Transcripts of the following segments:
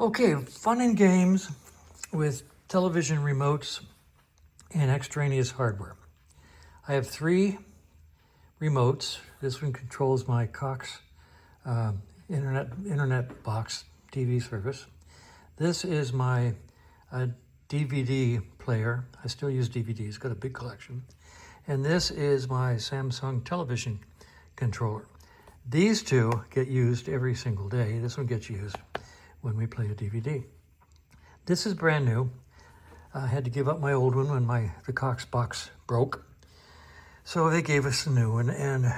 Okay, fun and games with television remotes and extraneous hardware. I have 3 remotes. This one controls my Cox internet box TV service. This is my DVD player. I still use DVDs, got a big collection. And this is my Samsung television controller. These 2 get used every single day. This one gets used when we play a DVD. This is brand new. I had to give up my old one when the Cox box broke. So they gave us a new one, and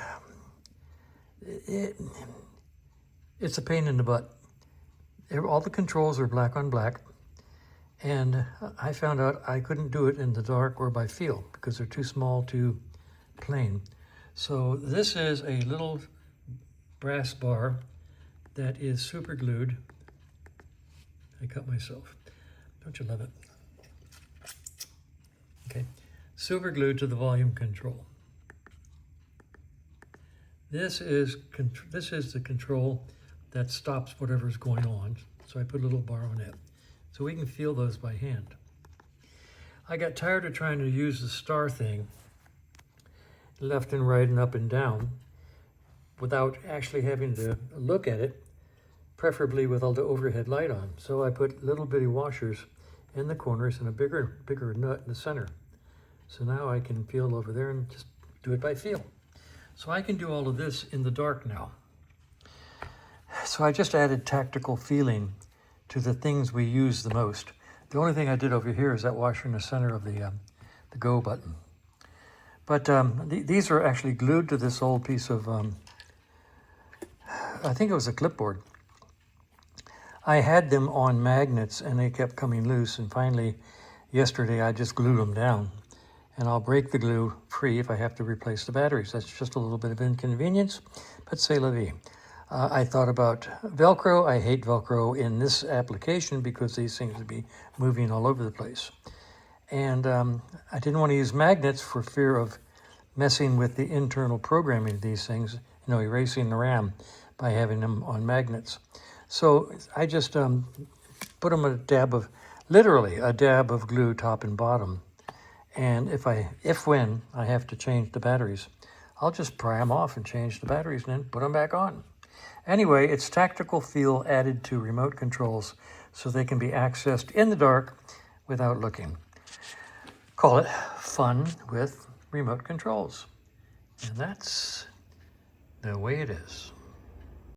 it's a pain in the butt. All the controls are black on black, and I found out I couldn't do it in the dark or by feel because they're too small, too plain. So this is a little brass bar that is super glued. I cut myself. Don't you love it? Okay, super glued to the volume control. This is the control that stops whatever's going on. So I put a little bar on it. So we can feel those by hand. I got tired of trying to use the star thing, left and right and up and down, without actually having to look at it, preferably with all the overhead light on. So I put little bitty washers in the corners and a bigger nut in the center. So now I can feel over there and just do it by feel. So I can do all of this in the dark now. So I just added tactical feeling to the things we use the most. The only thing I did over here is that washer in the center of the go button. But these are actually glued to this old piece of, I think it was a clipboard. I had them on magnets and they kept coming loose, and finally yesterday I just glued them down, and I'll break the glue free if I have to replace the batteries. That's just a little bit of inconvenience, but c'est la vie. I thought about Velcro. I hate Velcro in this application because these things would be moving all over the place. And I didn't want to use magnets for fear of messing with the internal programming of these things, erasing the RAM by having them on magnets. So I just put them literally a dab of glue top and bottom. And when I have to change the batteries, I'll just pry them off and change the batteries and then put them back on. Anyway, it's tactical feel added to remote controls so they can be accessed in the dark without looking. Call it fun with remote controls. And that's the way it is.